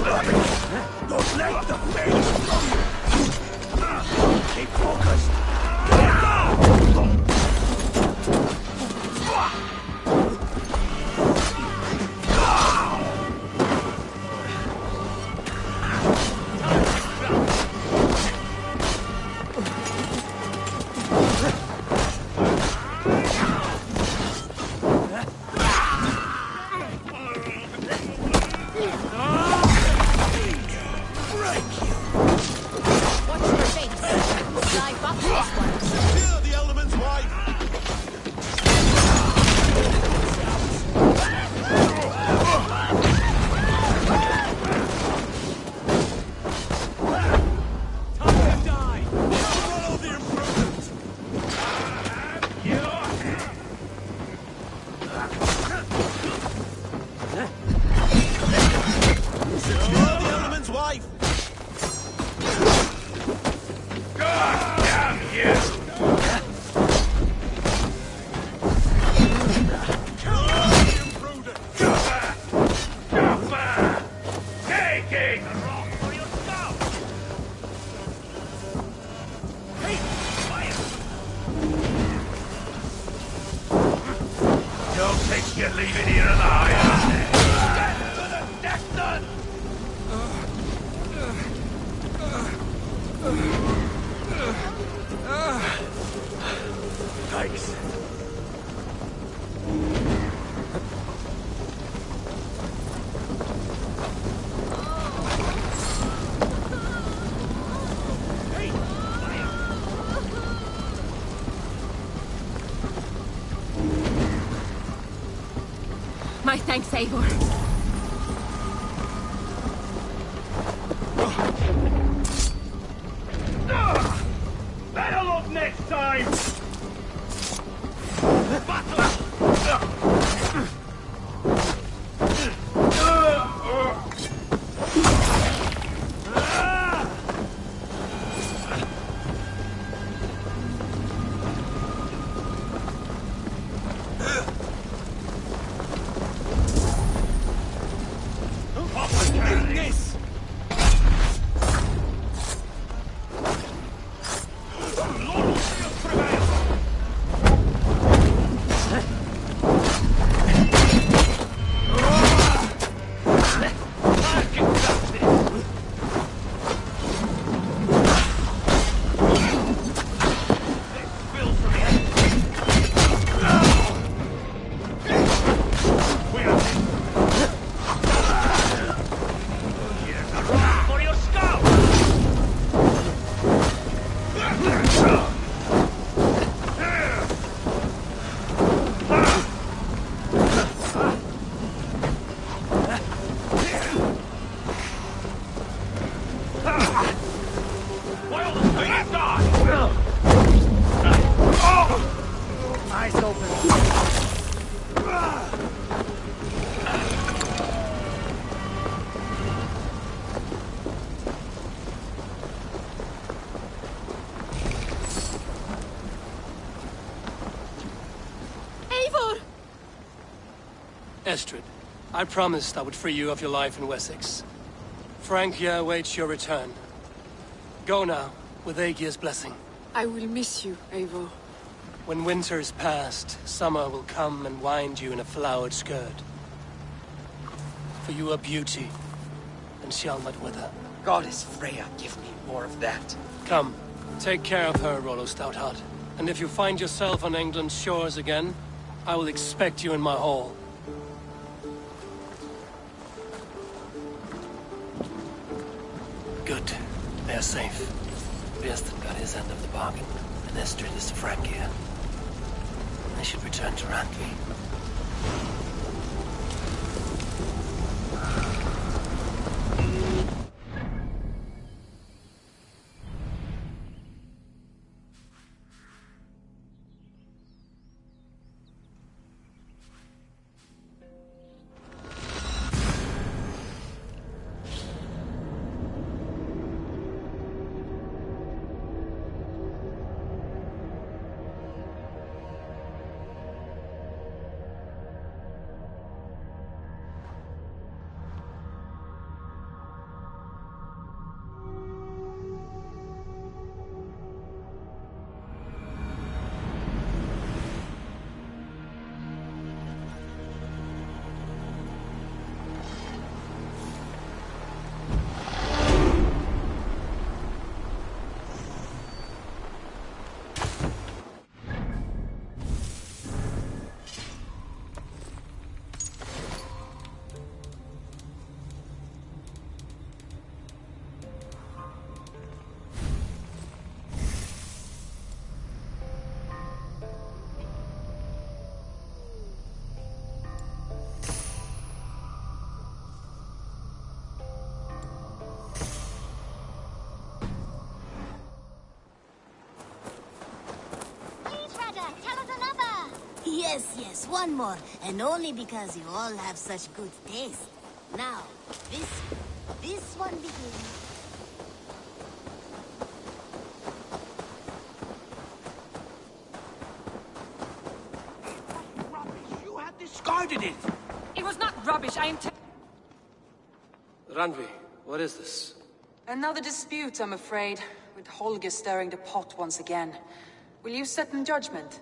Thanks, Eivor. Better luck next time! Estrid, I promised I would free you of your life in Wessex. Frank here awaits your return. Go now, with Aegir's blessing. I will miss you, Eivor. When winter is past, summer will come and wind you in a flowered skirt. For you are beauty, and shall not wither. Goddess Freya, give me more of that. Come, take care of her, Rollo Stoutheart. And if you find yourself on England's shores again, I will expect you in my hall. Good. They're safe. Birston got his end of the bargain, and Estrid is Frank here. I should return to Randvi. Yes, one more. And only because you all have such good taste. Now, this one begins. You had discarded it! It was not rubbish, I am Randvi, what is this? Another dispute, I'm afraid, with Holger stirring the pot once again. Will you sit in judgment?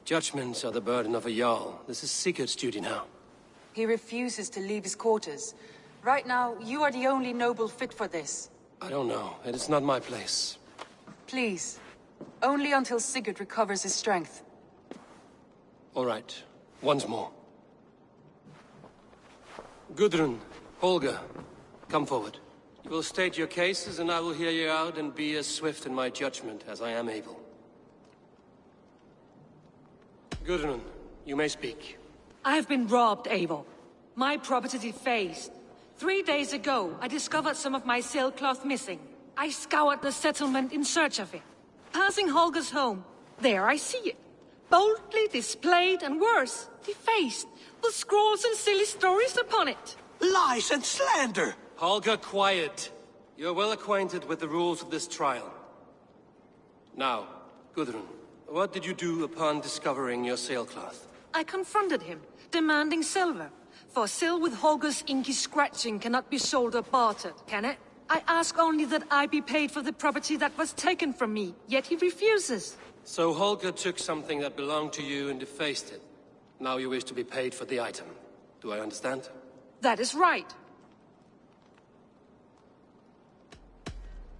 Judgments are the burden of a Jarl. This is Sigurd's duty now. He refuses to leave his quarters. Right now, you are the only noble fit for this. I don't know. It is not my place. Please. Only until Sigurd recovers his strength. All right. Once more. Gudrun, Holger, come forward. You will state your cases, and I will hear you out and be as swift in my judgment as I am able. Gudrun, you may speak. I have been robbed, Eivor. My property defaced. 3 days ago, I discovered some of my sailcloth missing. I scoured the settlement in search of it. Passing Holger's home, there I see it. Boldly displayed and worse, defaced, with scrawls and silly stories upon it. Lies and slander! Holger, quiet. You're well acquainted with the rules of this trial. Now, Gudrun, what did you do upon discovering your sailcloth? I confronted him, demanding silver. For sil with Holger's inky scratching cannot be sold or bartered, can it? I ask only that I be paid for the property that was taken from me, yet he refuses. So Holger took something that belonged to you and defaced it. Now you wish to be paid for the item. Do I understand? That is right.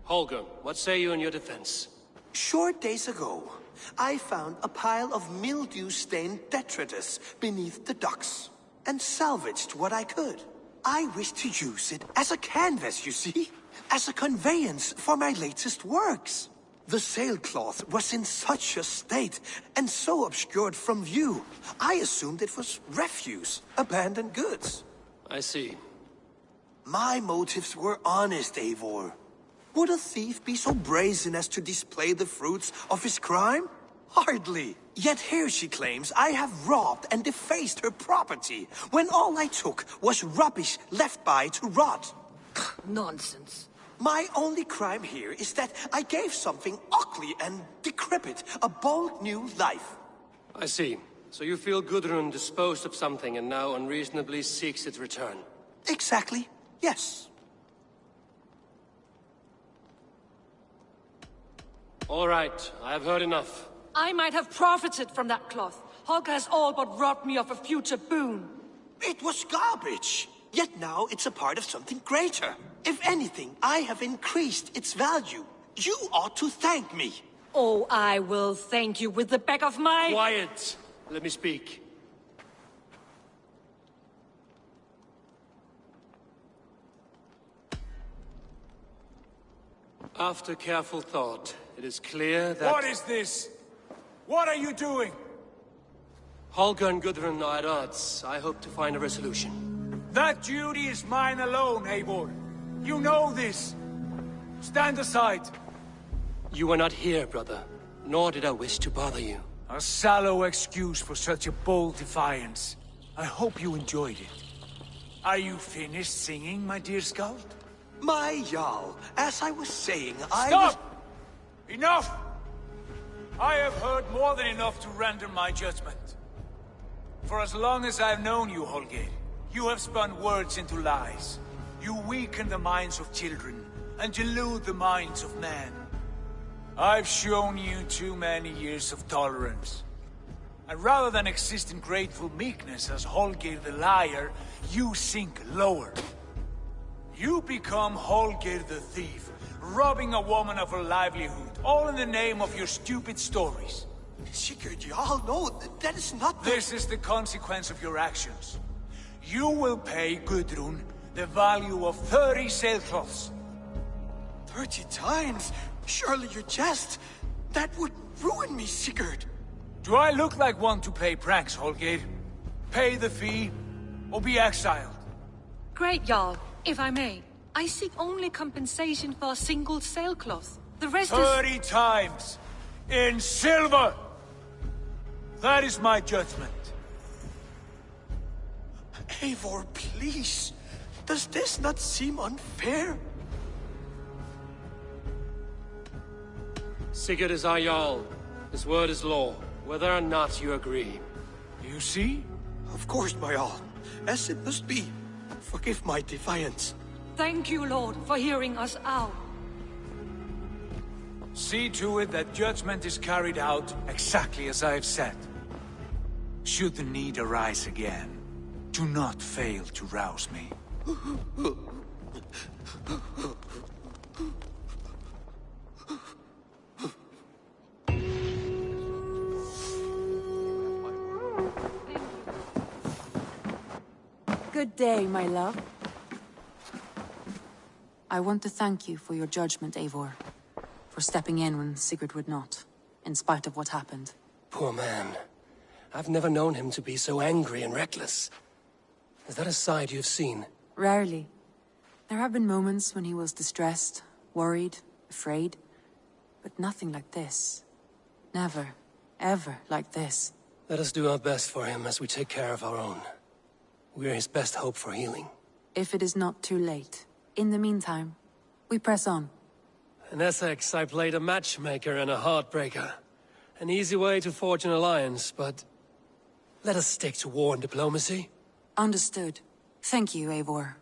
Holger, what say you in your defense? Short days ago, I found a pile of mildew-stained detritus beneath the docks, and salvaged what I could. I wish to use it as a canvas, you see? As a conveyance for my latest works. The sailcloth was in such a state, and so obscured from view, I assumed it was refuse, abandoned goods. I see. My motives were honest, Eivor. Would a thief be so brazen as to display the fruits of his crime? Hardly. Yet here she claims I have robbed and defaced her property, when all I took was rubbish left by to rot. Nonsense. My only crime here is that I gave something ugly and decrepit a bold new life. I see. So you feel Gudrun disposed of something and now unreasonably seeks its return? Exactly, yes. All right, I have heard enough. I might have profited from that cloth. Holger has all but robbed me of a future boon. It was garbage. Yet now it's a part of something greater. If anything, I have increased its value. You ought to thank me. Oh, I will thank you with the back of my... Quiet! Let me speak. After careful thought, it is clear that... What is this? What are you doing? Holger and Gudrun are at odds. I hope to find a resolution. That duty is mine alone, Eivor. You know this. Stand aside. You were not here, brother. Nor did I wish to bother you. A sallow excuse for such a bold defiance. I hope you enjoyed it. Are you finished singing, my dear Skald? My Jarl, as I was saying, Stop! Enough! I have heard more than enough to render my judgment. For as long as I've known you, Holger, you have spun words into lies. You weaken the minds of children, and delude the minds of men. I've shown you too many years of tolerance. And rather than exist in grateful meekness as Holger the liar, you sink lower. You become Holger the thief, robbing a woman of her livelihood, all in the name of your stupid stories. Sigurd, Jarl, no, that is not the... This is the consequence of your actions. You will pay Gudrun the value of 30 sailcloths. 30 times? Surely you jest. That would ruin me, Sigurd. Do I look like one to play pranks, Holger? Pay the fee, or be exiled. Great, Jarl. If I may, I seek only compensation for a single sailcloth. The rest 30 times! In silver! That is my judgment. Eivor, please. Does this not seem unfair? Sigurd is our Jarl. His word is law, whether or not you agree. You see? Of course, my Jarl. As it must be. Forgive my defiance. Thank you, Lord, for hearing us out. See to it that judgment is carried out exactly as I have said. Should the need arise again, do not fail to rouse me. Good day, my love. I want to thank you for your judgment, Eivor. For stepping in when Sigurd would not, in spite of what happened. Poor man. I've never known him to be so angry and reckless. Is that a side you've seen? Rarely. There have been moments when he was distressed, worried, afraid. But nothing like this. Never, ever like this. Let us do our best for him as we take care of our own. We're his best hope for healing. If it is not too late. In the meantime, we press on. In Essex, I played a matchmaker and a heartbreaker. An easy way to forge an alliance, but... let us stick to war and diplomacy. Understood. Thank you, Eivor.